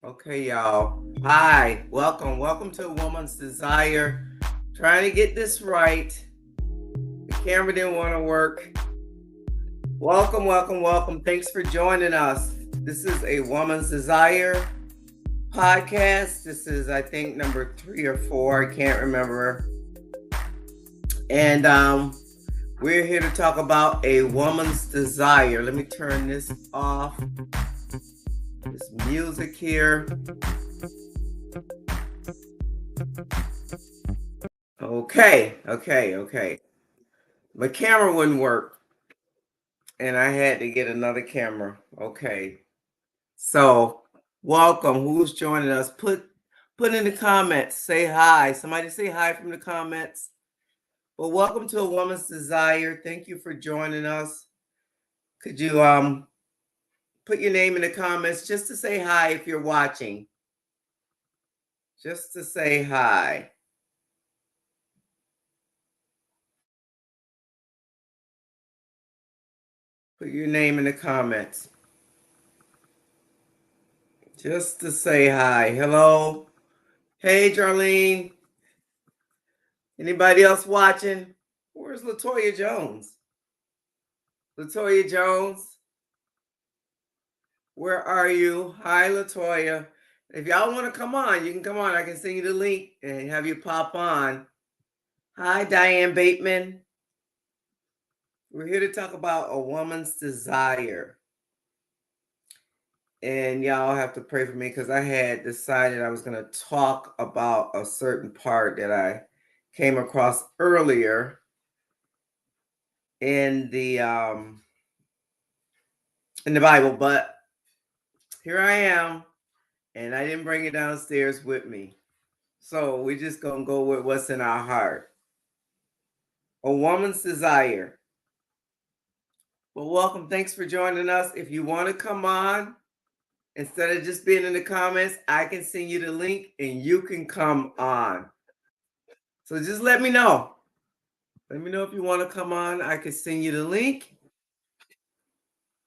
Okay, y'all. Hi, welcome to A Woman's Desire. Trying to get this right. The camera didn't want to work. Welcome. Thanks for joining us. This is A Woman's Desire podcast. This is, I think, number 3 or 4. I can't remember. And we're here to talk about a woman's desire. Let me turn this off. This music here. Okay. My camera wouldn't work, and I had to get another camera. Okay. So, welcome. Who's joining us? Put in the comments. Say hi. Somebody say hi from the comments. Well, welcome to A Woman's Desire. Thank you for joining us. Could you put your name in the comments just to say hi if you're watching? Just to say hi. Put your name in the comments. Just to say hi. Hello. Hey, Darlene. Anybody else watching? Where's Latoya Jones? Latoya Jones, where are you? Hi, Latoya. If y'all want to come on, you can come on. I can send you the link and have you pop on. Hi, Diane Bateman. We're here to talk about a woman's desire. And y'all have to pray for me because I had decided I was going to talk about a certain part that I came across earlier in the Bible, but here I am, and I didn't bring it downstairs with me. So we're just gonna go with what's in our heart. A woman's desire. Well, welcome. Thanks for joining us. If you want to come on, instead of just being in the comments, I can send you the link and you can come on. So just let me know. Let me know if you want to come on. I can send you the link.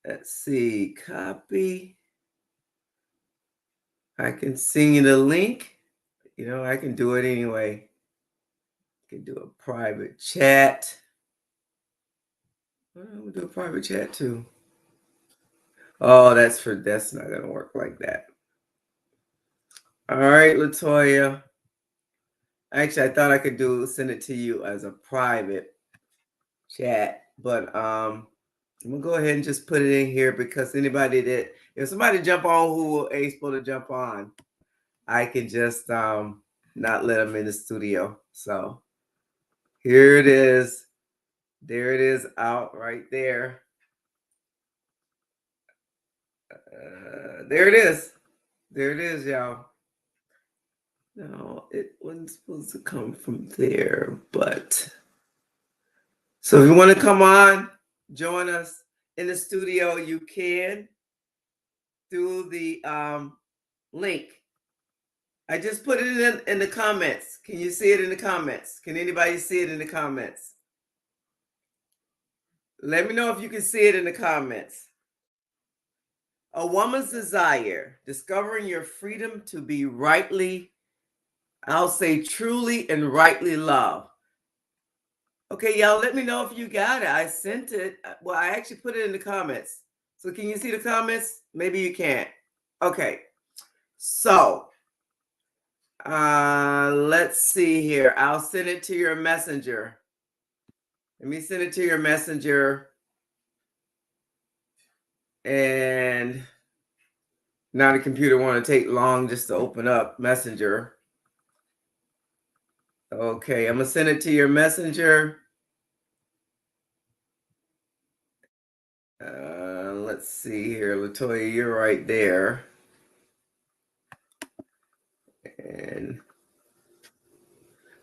Let's see. Copy. I can send you the link. You know, I can do it anyway. I can do a private chat. We'll do a private chat too. Oh, that's not gonna work like that. All right, Latoya. Actually, I thought I could send it to you as a private chat, but I'm gonna go ahead and just put it in here because if somebody jump on who is able to jump on, I can just not let them in the studio. So here it is. There it is out right there. There it is. There it is, y'all. No, it wasn't supposed to come from there, but so if you want to come on, join us in the studio, you can through the link. I just put it in the comments. Can you see it in the comments? Can anybody see it in the comments? Let me know if you can see it in the comments. A woman's desire, discovering your freedom to be rightly, I'll say truly and rightly loved. Okay, y'all, let me know if you got it. I sent it. Well, I actually put it in the comments. So can you see the comments? Maybe you can't. Okay. So let's see here. I'll send it to your messenger. Let me send it to your messenger. And now the computer want to take long just to open up Messenger. Okay, I'm gonna send it to your messenger. Let's see here, Latoya, you're right there. And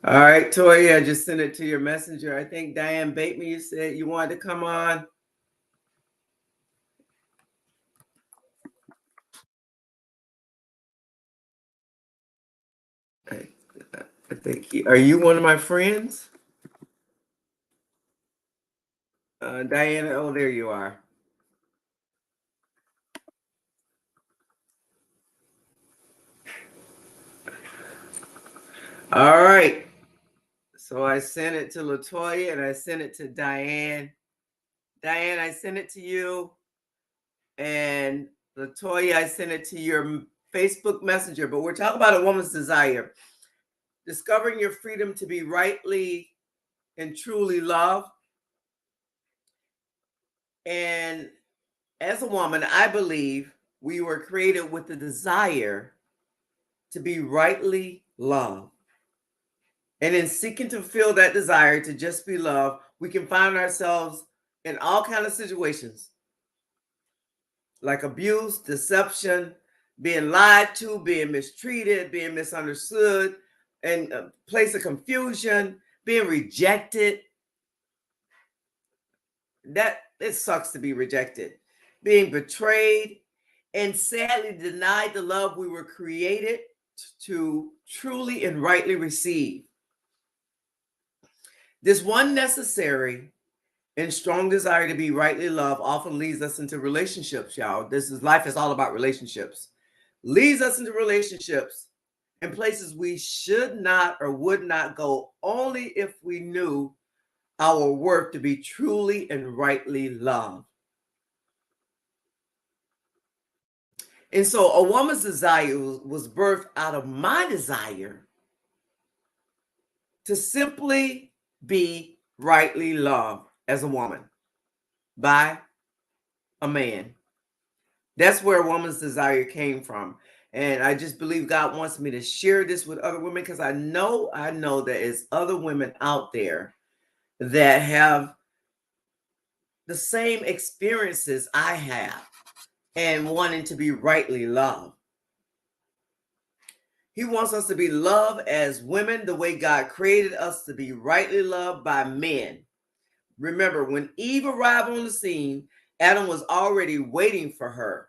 all right, Toya, I just sent it to your messenger. I think Diane Bateman, you said you wanted to come on. I think are you one of my friends? Diana, oh, there you are. All right. So I sent it to Latoya and I sent it to Diane. Diane, I sent it to you. And Latoya, I sent it to your Facebook Messenger. But we're talking about a woman's desire. Discovering your freedom to be rightly and truly loved. And as a woman, I believe we were created with the desire to be rightly loved And in seeking to fulfill that desire to just be loved, we can find ourselves in all kinds of situations like abuse, deception, being lied to, being mistreated, being misunderstood, and a place of confusion, being rejected. That it sucks to be rejected, being betrayed, and sadly denied the love we were created to truly and rightly receive. This one necessary and strong desire to be rightly loved often leads us into relationships, y'all. Life is all about relationships. Leads us into relationships in places we should not or would not go, only if we knew our worth to be truly and rightly loved. And so a woman's desire was birthed out of my desire to simply be rightly loved as a woman by a man. That's where a woman's desire came from. And I just believe God wants me to share this with other women, because I know that there's other women out there that have the same experiences I have and wanting to be rightly loved. He wants us to be loved as women the way God created us to be rightly loved by men. Remember, when Eve arrived on the scene, Adam was already waiting for her.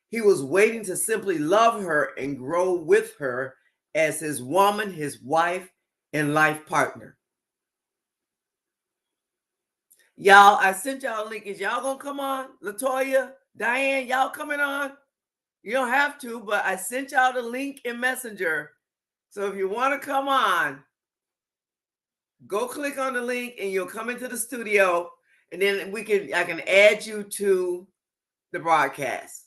He was waiting to simply love her and grow with her as his woman, his wife, and life partner. Y'all, I sent y'all a link. Is y'all gonna come on? Latoya, Diane, y'all coming on? You don't have to, but I sent y'all the link in Messenger. So if you want to come on, go click on the link and you'll come into the studio, and then I can add you to the broadcast.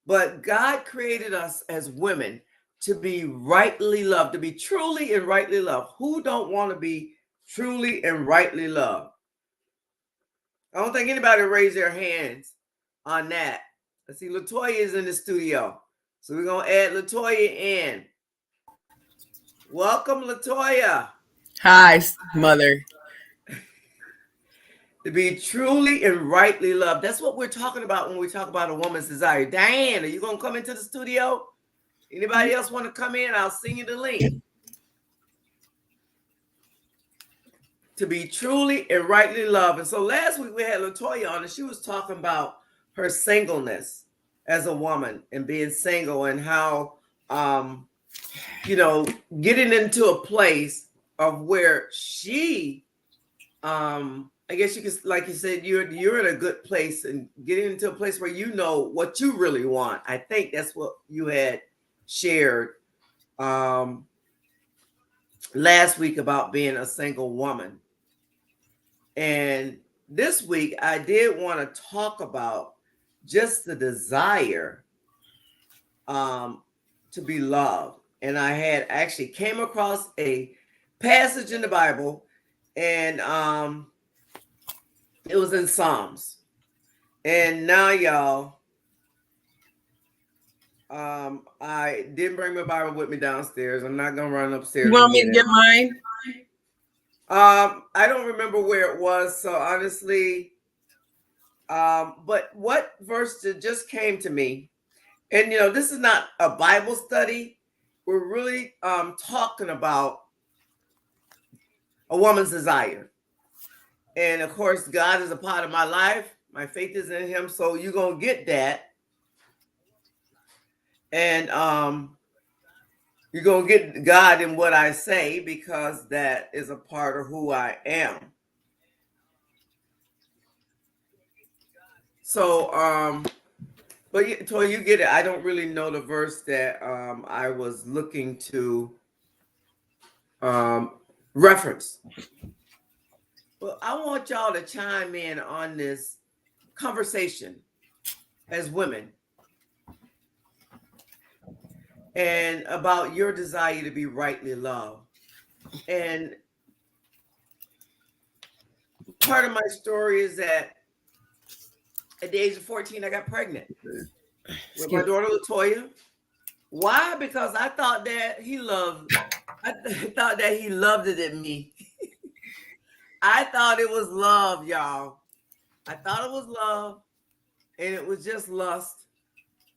But God created us as women to be rightly loved, to be truly and rightly loved. Who don't want to be truly and rightly loved? I don't think anybody raised their hands on that. I see Latoya is in the studio. So we're going to add Latoya in. Welcome, Latoya. Hi, mother. To be truly and rightly loved. That's what we're talking about when we talk about a woman's desire. Diane, are you going to come into the studio? Anybody else want to come in? I'll send you the link. To be truly and rightly loved. And so last week we had Latoya on, and she was talking about her singleness as a woman and being single, and how, getting into a place of where she, I guess you could, like you said, you're in a good place, and getting into a place where you know what you really want. I think that's what you had shared last week about being a single woman. And this week I did want to talk about just the desire to be loved. And I had actually came across a passage in the Bible, and it was in Psalms. And now, y'all, I didn't bring my Bible with me downstairs. I'm not gonna run upstairs. You want me to get mine? I don't remember where it was, so honestly, but what verse just came to me, and this is not a Bible study. We're really talking about a woman's desire. And of course, God is a part of my life. My faith is in him, so you're gonna get that. And you're going to get God in what I say, because that is a part of who I am. So, but Toy, you get it. I don't really know the verse that I was looking to reference. Well, I want y'all to chime in on this conversation as women, and about your desire to be rightly loved. And part of my story is that at the age of 14, I got pregnant with my daughter, Latoya. Why? Because I thought that he loved I thought that he loved it in me. I thought it was love, y'all. I thought it was love, and it was just lust.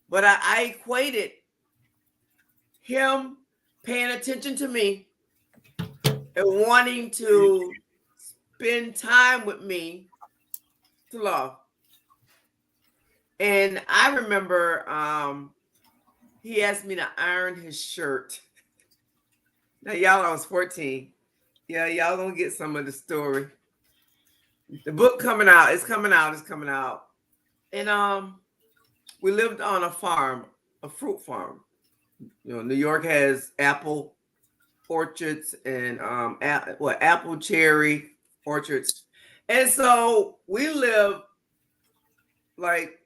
But I equated him paying attention to me and wanting to spend time with me to love. And I remember he asked me to iron his shirt. Now, y'all, I was 14. Yeah, y'all gonna get some of the story. The book coming out. It's coming out. It's coming out. And we lived on a farm, a fruit farm. You know, New York has apple orchards and apple cherry orchards. And so we lived like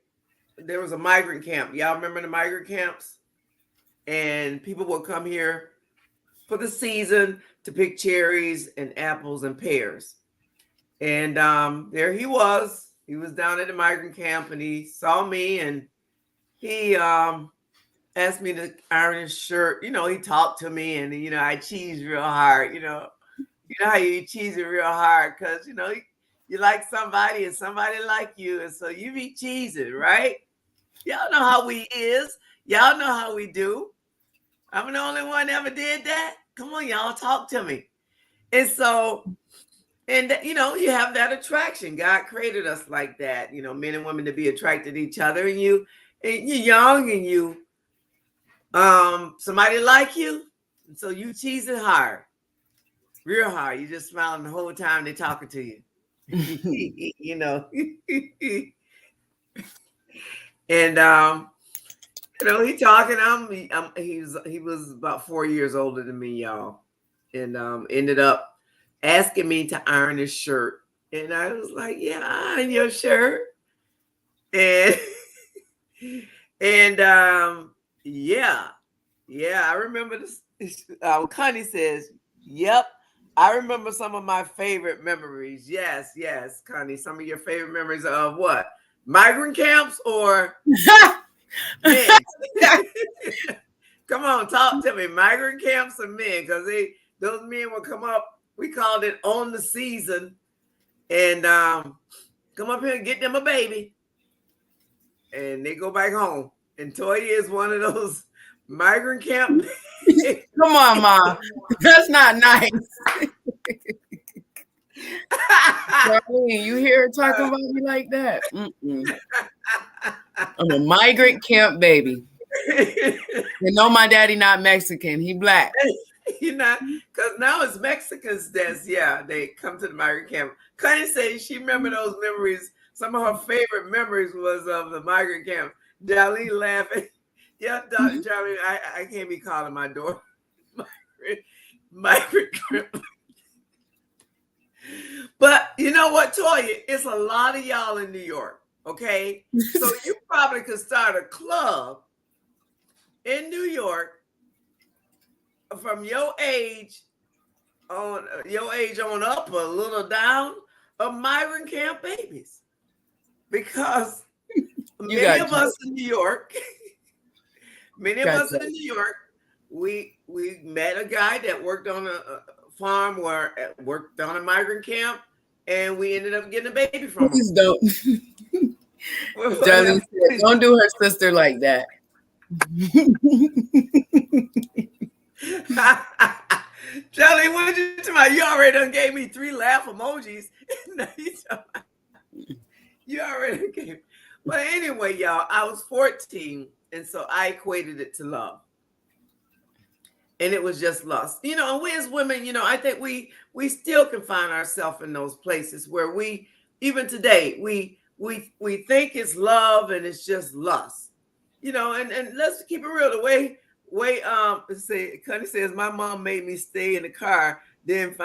there was a migrant camp. Y'all remember the migrant camps? And people would come here for the season to pick cherries and apples and pears. And there he was. He was down at the migrant camp and he saw me and he asked me to iron his shirt. You know, he talked to me and, you know, I cheesed real hard. You know how you cheese it real hard because, you know, you like somebody and somebody like you. And so you be cheesing, right? Y'all know how we is. Y'all know how we do. I'm the only one that ever did that. Come on, y'all, talk to me. And so, and you know, you have that attraction. God created us like that, you know, men and women to be attracted to each other. And you're young and you somebody like you. And so you cheesing hard, real hard. You just smiling the whole time they're talking to you. You know. And you know, he talking. He was about 4 years older than me, y'all, and ended up asking me to iron his shirt, and I was like, "Yeah, iron your shirt," and and yeah, I remember this. Connie says, "Yep." I remember some of my favorite memories. Yes, Connie. Some of your favorite memories of what? Migrant camps or men? Come on, talk to me. Migrant camps or men? Because those men would come up. We called it on the season, and come up here and get them a baby, and they go back home. And Toya is one of those migrant camp. Come on, Mom. That's not nice. Darlene, you hear her talking about me like that? I'm a migrant camp baby. You know my daddy not Mexican. He black. You know, because now it's Mexicans that's, yeah, they come to the migrant camp. Connie says she remember those memories. Some of her favorite memories was of the migrant camp. Darlene laughing. Yeah, Darlene, I can't be calling my daughter migrant camp. But you know what, Toya? It's a lot of y'all in New York, okay? So you probably could start a club in New York from your age on up, a little down, of migrant camp babies, because many of us in New York, we met a guy that worked on a farm or worked on a migrant camp, and we ended up getting a baby from him. Please don't. Darlene said, don't do her sister like that. Jelly, what did you talk about? You already done gave me 3 laugh emojis. You already gave. But anyway, y'all, I was 14, and so I equated it to love. And it was just lust. You know, and we as women, you know, I think we still can find ourselves in those places where we, even today, we think it's love and it's just lust. You know, and let's keep it real. The way Connie says my mom made me stay in the car. Then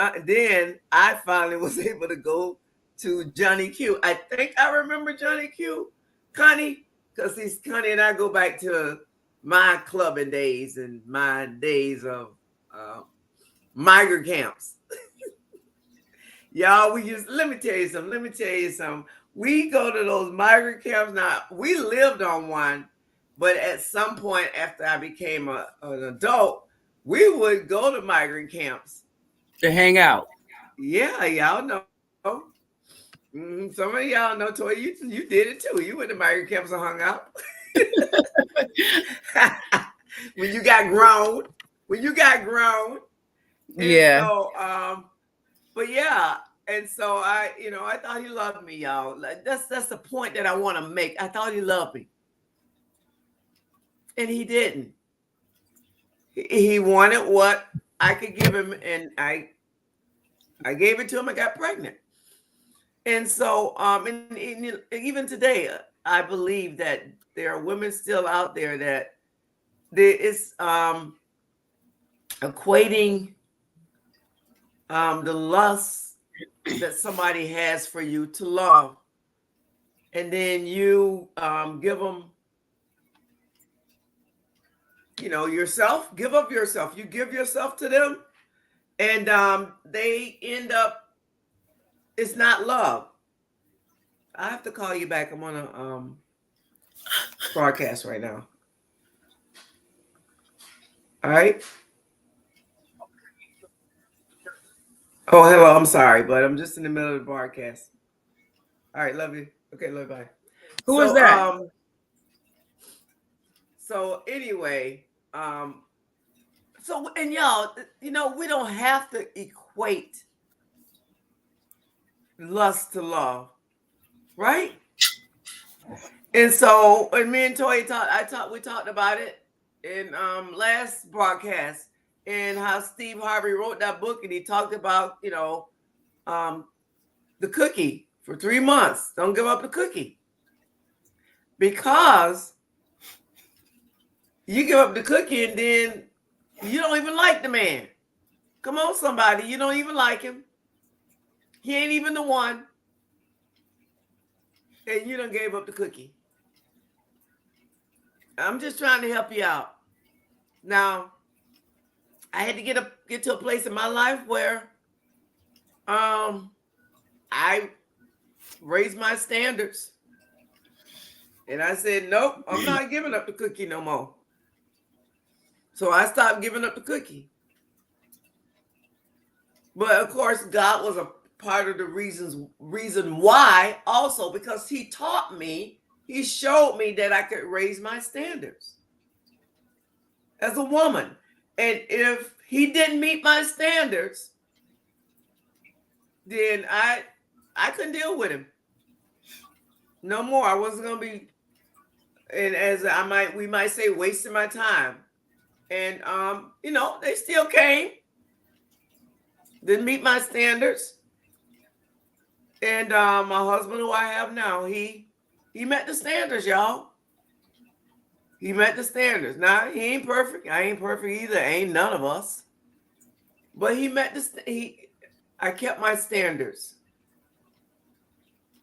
I finally was able to go to Johnny Q. I think I remember Johnny Q, Connie, because Connie and I go back to my clubbing days and my days of migrant camps. Y'all, let me tell you something. We go to those migrant camps. Now, we lived on one, but at some point after I became an adult, we would go to migrant camps to hang out. Yeah, y'all know. Some of y'all know, Toy, you did it too. You went to migrant camps and hung out. when you got grown. And Yeah. So, but yeah, and so I thought he loved me, y'all. Like, that's the point that I want to make. I thought he loved me, and he didn't. He wanted what I could give him, and I gave it to him. I got pregnant. And so, and even today, I believe that there are women still out there that there is equating the lust that somebody has for you to love, and then you give them, yourself. Give up yourself. You give yourself to them, and they end up. It's not love. I have to call you back. I'm on a broadcast right now. All right. Oh, hello. I'm sorry, but I'm just in the middle of the broadcast. All right. Love you. Okay. Love you. Bye. Who is that? So anyway, so, and y'all, we don't have to equate lust to love, right? And so, and me and Toy we talked about it in last broadcast, and how Steve Harvey wrote that book, and he talked about the cookie for 3 months. Don't give up the cookie, because you give up the cookie and then you don't even like the man. Come on, somebody, you don't even like him. He ain't even the one, and you done gave up the cookie. I'm just trying to help you out. Now, I had to get to a place in my life where I raised my standards. And I said, nope, I'm not giving up the cookie no more. So I stopped giving up the cookie. But of course, God was a part of the reason why also, because he taught me, he showed me that I could raise my standards as a woman. And if he didn't meet my standards, then I couldn't deal with him no more. I wasn't going to be, and as we might say, wasting my time. And, they still came, didn't meet my standards. And my husband, who I have now, he met the standards, y'all. He met the standards. Now, he ain't perfect. I ain't perfect either. Ain't none of us. But he met I kept my standards.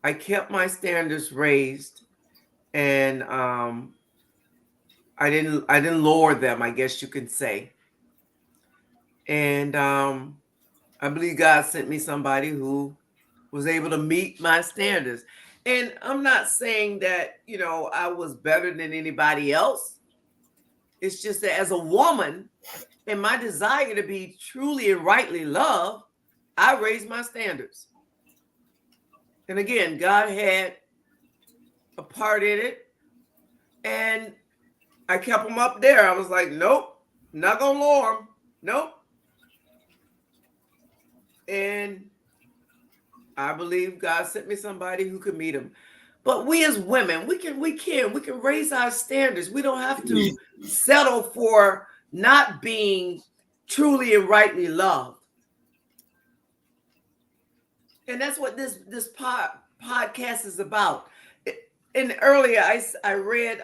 I kept my standards raised, and I didn't lower them, I guess you could say. And I believe God sent me somebody who was able to meet my standards. And I'm not saying that, I was better than anybody else. It's just that as a woman, and my desire to be truly and rightly loved, I raised my standards. And again, God had a part in it. And I kept them up there. I was like, nope, not going to lower them. Nope. And I believe God sent me somebody who could meet him. But we as women, we can raise our standards. We don't have to settle for not being truly and rightly loved. And that's what this podcast is about. And earlier I read,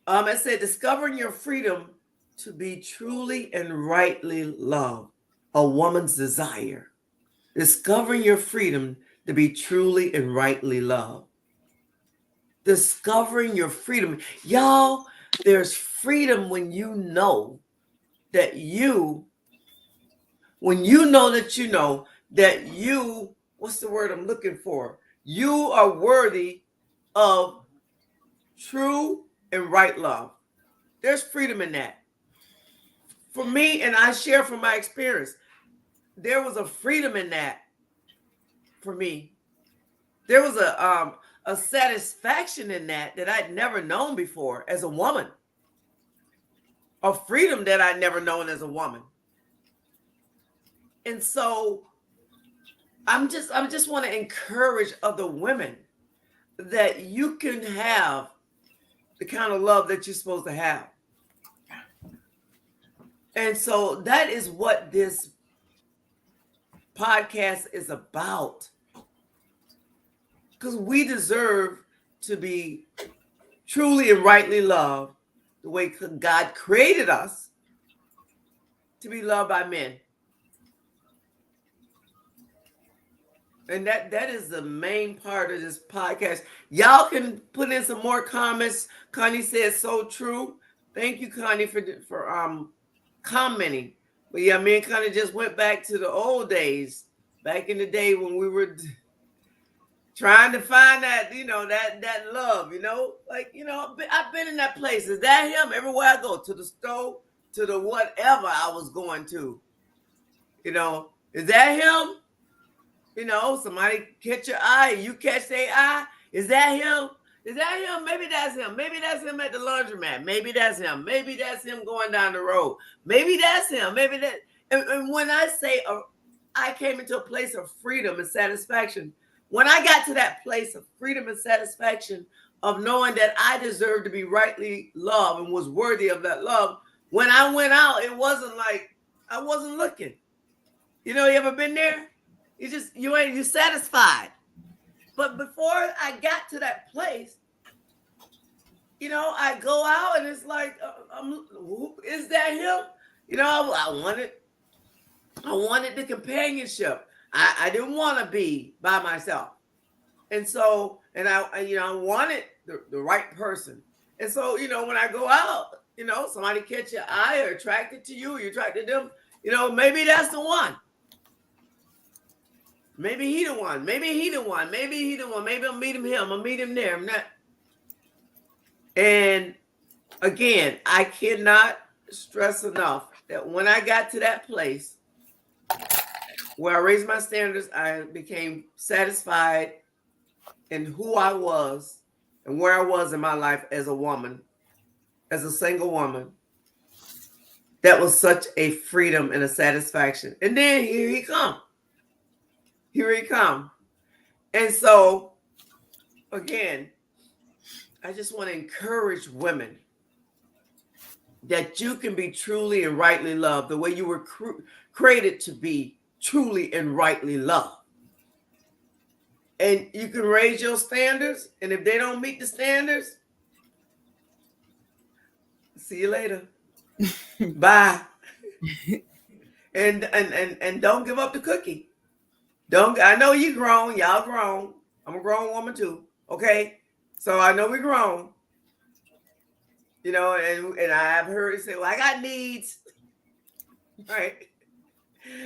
it said, discovering your freedom to be truly and rightly loved, a woman's desire. Discovering your freedom to be truly and rightly loved. Discovering your freedom. Y'all, there's freedom when you know that what's the word I'm looking for? You are worthy of true and right love. There's freedom in that. for me, and I share from my experience, there was a freedom in that for me. There was a satisfaction in that I'd never known before as a woman. A freedom that I'd never known as a woman. And so I just want to encourage other women that you can have the kind of love that you're supposed to have. And so that is what this podcast is about. Because we deserve to be truly and rightly loved the way God created us to be loved by men. And that is the main part of this podcast. Y'all can put in some more comments. Connie says so true. Thank you, Connie, for commenting. But yeah, me and Connie just went back to the old days, back in the day when we were trying to find that, that love, like, I've been in that place. Is that him? Everywhere I go, to the store, to the whatever I was going to, is that him? Somebody catch your eye, you catch their eye. Is that him? Is that him? Maybe that's him. Maybe that's him at the laundromat. Maybe that's him. Maybe that's him going down the road. Maybe that's him. Maybe that. And when I say I came into a place of freedom and satisfaction, when I got to that place of freedom and satisfaction of knowing that I deserved to be rightly loved and was worthy of that love, when I went out, it wasn't like I wasn't looking. You ever been there? You satisfied. But before I got to that place, I go out and it's like, is that him? I wanted the companionship. I didn't want to be by myself. And so, I wanted the right person. And so, when I go out, somebody catch your eye or attracted to you, you're attracted to them, maybe that's the one. Maybe he the one. Maybe he the one. Maybe he the one. Maybe I'll meet him. I'll meet him there. I'm not. And again, I cannot stress enough that when I got to that place where I raised my standards, I became satisfied in who I was and where I was in my life as a woman, as a single woman. That was such a freedom and a satisfaction. And then here he comes. Here he come. And so, again, I just want to encourage women that you can be truly and rightly loved the way you were created to be truly and rightly loved. And you can raise your standards. And if they don't meet the standards, see you later. Bye. And don't give up the cookie. I know you grown, y'all grown. I'm a grown woman too. Okay. So I know we're grown. And I've heard it say, well, I got needs. Right.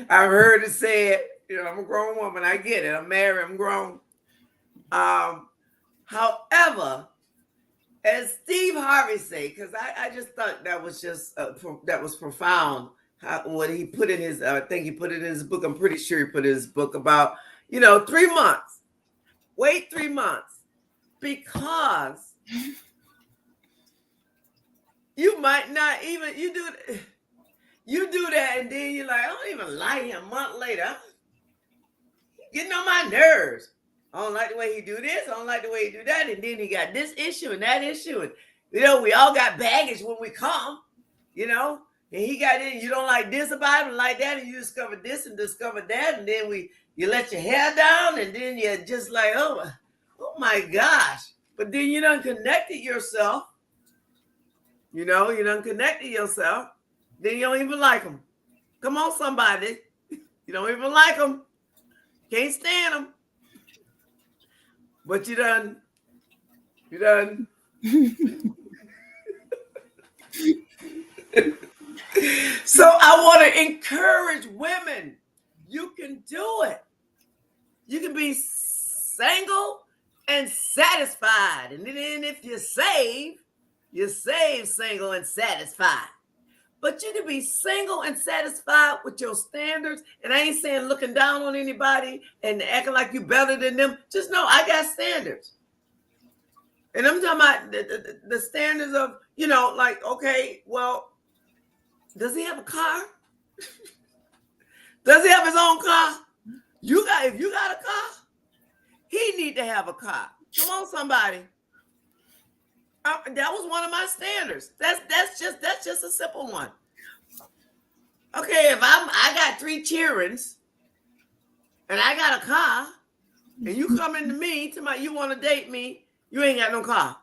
I've heard it said, I'm a grown woman. I get it. I'm married. I'm grown. However, as Steve Harvey say, because I just thought that was just that was profound. What he put in his, I think he put it in his book. I'm pretty sure he put in his book about, 3 months. Wait 3 months because you might not even, you do that and then you're like, I don't even like him. A month later, getting on my nerves. I don't like the way he do this. I don't like the way he do that. And then he got this issue and that issue. And, we all got baggage when we come, and he got in, you don't like this about him, like that, and you discover this and discover that, and then you let your hair down, and then you're just like, oh my gosh. But then you done connected yourself. You done connected yourself. Then you don't even like them. Come on, somebody. You don't even like them. Can't stand them. But you done. So I want to encourage women. You can do it. You can be single and satisfied. And then if you're saved, single and satisfied. But you can be single and satisfied with your standards. And I ain't saying looking down on anybody and acting like you better than them. Just know I got standards. And I'm talking about the standards of, you know, like, okay, well, does he have a car? Does he have his own car? If you got a car, he need to have a car. Come on, somebody. That was one of my standards. That's just a simple one. Okay, if I got 3 childrens and I got a car, and you come into me to you want to date me, you ain't got no car.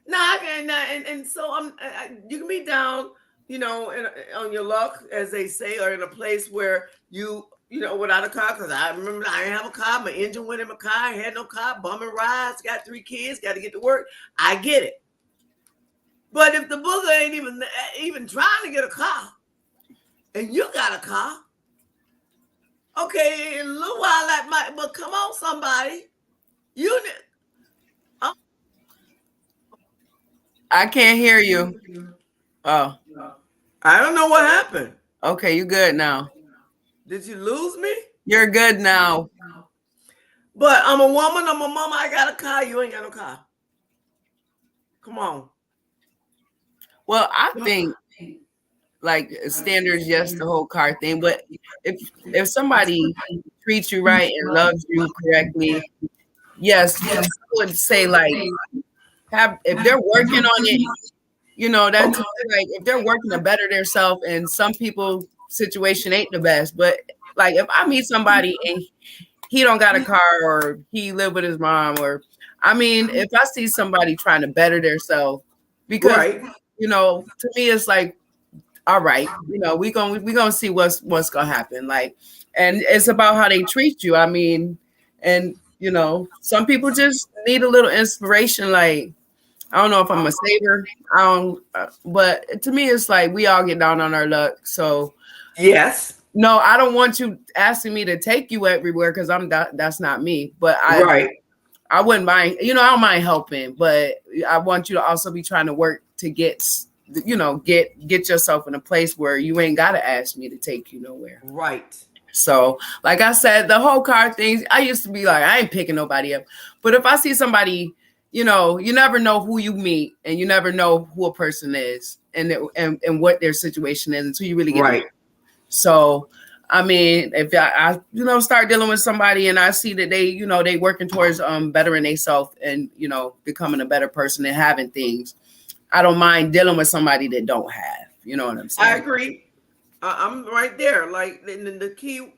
No, I can't. And so you can be down, you know, on your luck, as they say, or in a place where you know, without a car. Because I remember I didn't have a car. My engine went in my car. I had no car. Bumming rides. Got 3 kids. Got to get to work. I get it. But if the booger ain't even trying to get a car, and you got a car, okay, in a little while that might. But come on, somebody, I can't hear you. Oh, I don't know what happened. Okay, you good now. Did you lose me? You're good now. But I'm a woman, I'm a mama, I got a car, you ain't got no car. Come on. Well, I think like standards, yes, the whole car thing. But if somebody treats you right and loves you correctly, yes, I would say like if they're working on it, you know, that's like if they're working to better themselves, and some people situation ain't the best. But like if I meet somebody and he don't got a car or he live with his mom, or I mean, if I see somebody trying to better themselves, because you know, to me it's like, all right, you know, we gonna see what's gonna happen. Like, and it's about how they treat you. I mean, and you know, some people just need a little inspiration. Like, I don't know if I'm a saver. But to me, it's like we all get down on our luck. So yes, no, I don't want you asking me to take you everywhere because that's not me. But I wouldn't mind. You know, I don't mind helping, but I want you to also be trying to work to get yourself in a place where you ain't got to ask me to take you nowhere. Right. So, like I said, the whole car thing, I used to be like, I ain't picking nobody up. But if I see somebody, you know, you never know who you meet, and you never know who a person is and what their situation is until you really get right. There. So, I mean, if I you know, start dealing with somebody and I see that they, you know, they working towards bettering themselves and, you know, becoming a better person and having things, I don't mind dealing with somebody that don't have. You know what I'm saying? I agree. I'm right there. Like, the key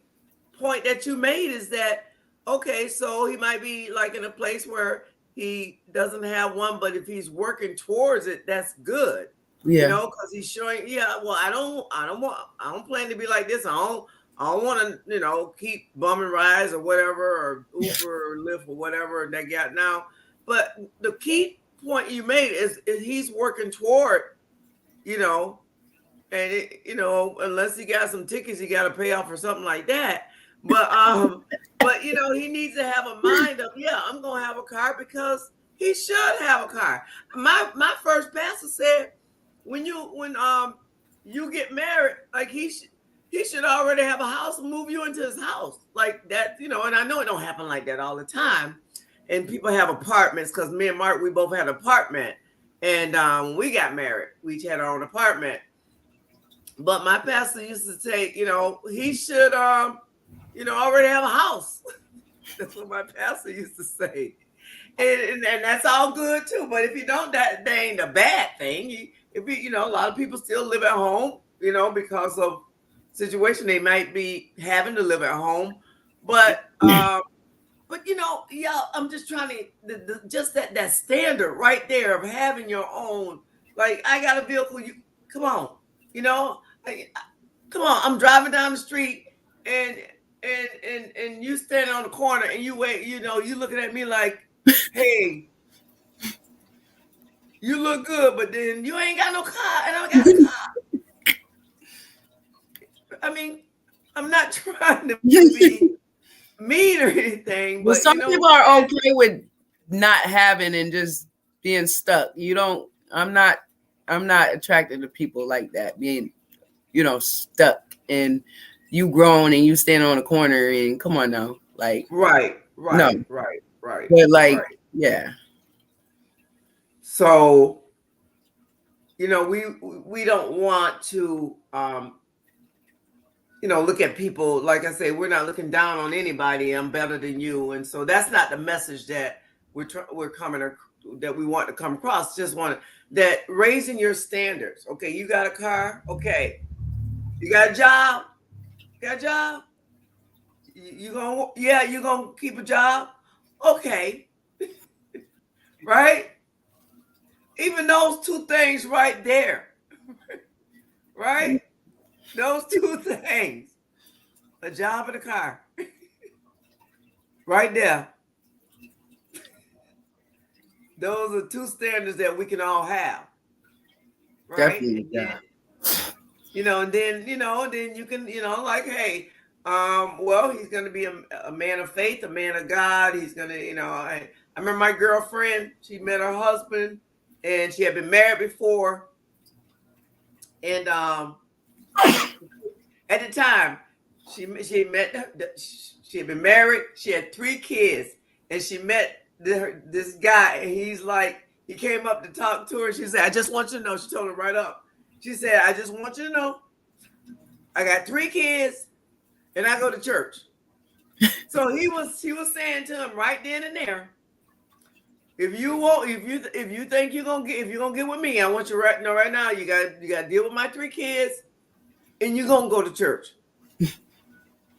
point that you made is that, okay, so he might be like in a place where he doesn't have one, but if he's working towards it, that's good. Yeah. You know, because he's showing, well, I don't plan to be like this. I don't want to, you know, keep bumming rides or whatever, or Uber or Lyft or whatever they got now. But the key point you made is he's working toward, you know, and you know, unless he got some tickets he got to pay off or something like that. But but you know, he needs to have a mind of, I'm gonna have a car, because he should have a car. My first pastor said, when you get married, like he should already have a house and move you into his house, like that, you know. And I know it don't happen like that all the time, and people have apartments, because me and Mark, we both had an apartment, and we got married, we each had our own apartment. But my pastor used to say, you know, he should you know, already have a house. That's what my pastor used to say. And that's all good too. But if you don't, that ain't a bad thing. You know, a lot of people still live at home, you know, because of situation they might be having to live at home. But you know, I'm just trying to just that standard right there of having your own. Like, I got a vehicle. You come on, you know, come on. I'm driving down the street and you standing on the corner and you wait. You know, you looking at me like, hey, you look good, but then you ain't got no car and I got a car. I mean, I'm not trying to be mean or anything, but some people are okay with not having and just being stuck. I'm not I'm not attracted to people like that, being, stuck and you grown and you stand on a corner and come on now. Like, right. no. But like, yeah. So, we don't want to look at people, like I say, we're not looking down on anybody. I'm better than you. And so that's not the message that we're coming, that we want to come across. Just want that raising your standards. Okay, you got a car. Okay, you got a job. You gonna keep a job. Okay, right? Even those two things right there, right? Those two things, a job and a car, right there. Those are two standards that we can all have, right? Definitely, yeah. And then you can, like, hey, well, he's going to be a man of faith, a man of God. He's going to, I remember my girlfriend, she met her husband and she had been married before. And at the time she had been married, she had 3 kids, and she met this guy, and he came up to talk to her. She said, I just want you to know, she told him right up. She said, I just want you to know, I got 3 kids and I go to church. So she was saying to him right then and there, if you think you're gonna get with me, I want you right now, you got to deal with my 3 kids and you're gonna go to church.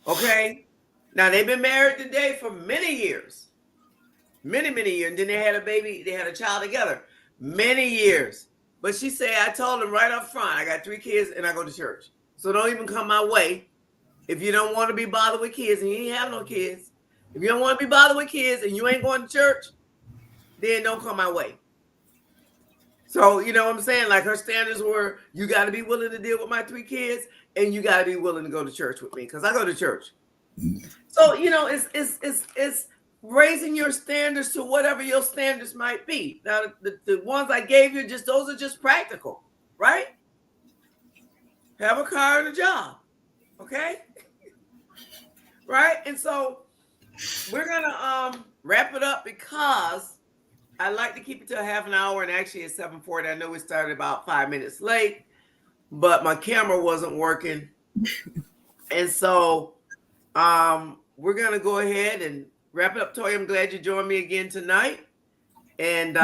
Okay? Now they've been married today for many years. Many years. And then they had a baby, they had a child together. Many years. But she said, I told him right up front, I got 3 kids and I go to church. So don't even come my way. If you don't want to be bothered with kids and you ain't have no kids, if you don't want to be bothered with kids and you ain't going to church, then don't come my way. So, you know what I'm saying? Like, her standards were, you got to be willing to deal with my 3 kids and you got to be willing to go to church with me, because I go to church. So, it's raising your standards to whatever your standards might be. Now, the ones I gave you, those are just practical, right? Have a car and a job, okay? Right? And so we're going to wrap it up, because I like to keep it to a half an hour, and actually it's 7:40. I know we started about 5 minutes late, but my camera wasn't working. And so we're going to go ahead and wrap it up. Toya, I'm glad you joined me again tonight. And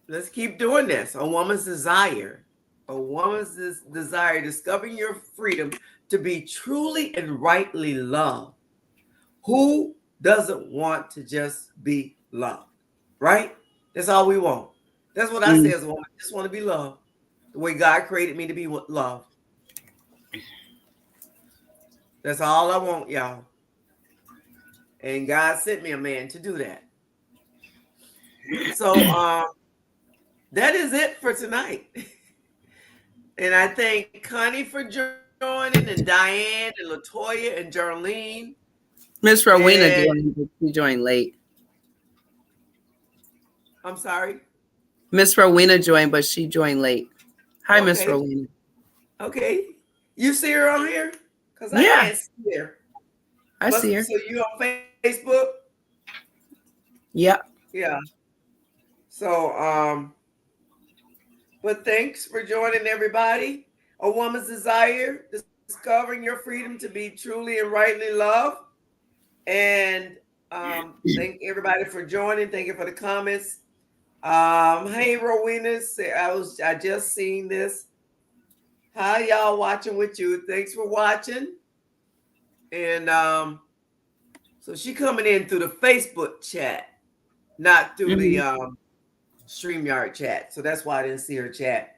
let's keep doing this. A woman's desire. A woman's desire, discovering your freedom to be truly and rightly loved. Who doesn't want to just be loved? Right? That's all we want. That's what I say as a woman. I just want to be loved the way God created me to be loved. That's all I want, y'all. And God sent me a man to do that. So that is it for tonight. And I thank Connie for joining, and Diane and Latoya and Jarlene. Miss Rowena joined late. I'm sorry? Miss Rowena joined, but she joined late. Hi, Miss Rowena. Okay. You see her on here? Because I can't see her. I see her. So you on Facebook? Yeah. Yeah. So, but thanks for joining, everybody. A woman's desire, discovering your freedom to be truly and rightly loved. And thank everybody for joining. Thank you for the comments. Hey, Rowena, I just seen this. Hi, y'all watching with you. Thanks for watching. And so she coming in through the Facebook chat, not through the StreamYard chat. So that's why I didn't see her chat.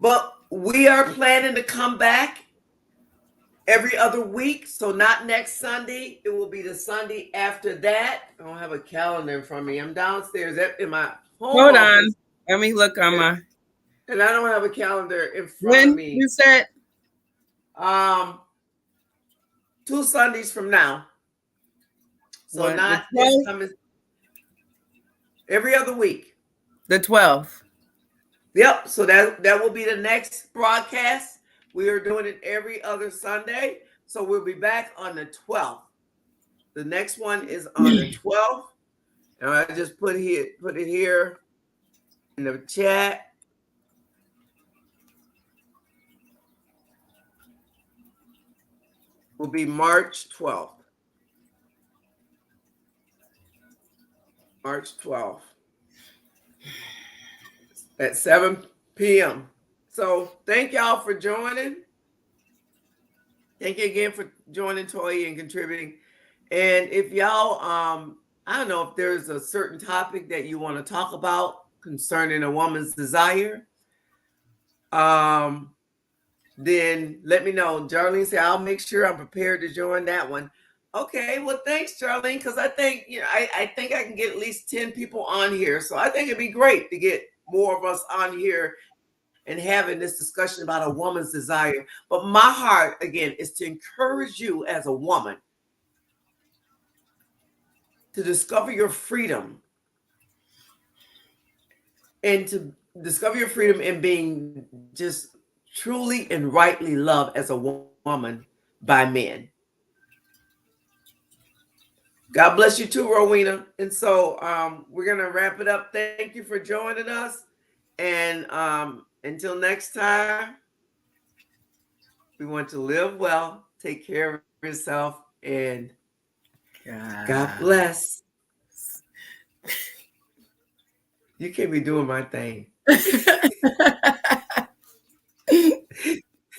But we are planning to come back every other week. So not next Sunday. It will be the Sunday after that. I don't have a calendar in front of me. I'm downstairs in my home Hold office. on. Let me look on my. And I don't have a calendar in front of me. You said 2 Sundays from now. So what, not this coming, every other week. The 12th. Yep. So that will be the next broadcast. We are doing it every other Sunday. So we'll be back on the 12th. The next one is on the 12th. And I just put it here in the chat. Will be March 12th. March 12th at 7 p.m. So thank y'all for joining. Thank you again for joining Toya and contributing. And if y'all, I don't know if there's a certain topic that you want to talk about concerning a woman's desire, then let me know. Jarlene said, I'll make sure I'm prepared to join that one. Okay, well, thanks, Jarlene, because I think, I think I can get at least 10 people on here. So I think it'd be great to get more of us on here and having this discussion about a woman's desire. But my heart, again, is to encourage you as a woman to discover your freedom and to discover your freedom in being just truly and rightly loved as a woman by men. God bless you too, Rowena. And so we're going to wrap it up. Thank you for joining us. And until next time, we want to live well, take care of yourself, and God bless. You can't be doing my thing.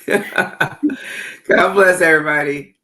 God bless everybody.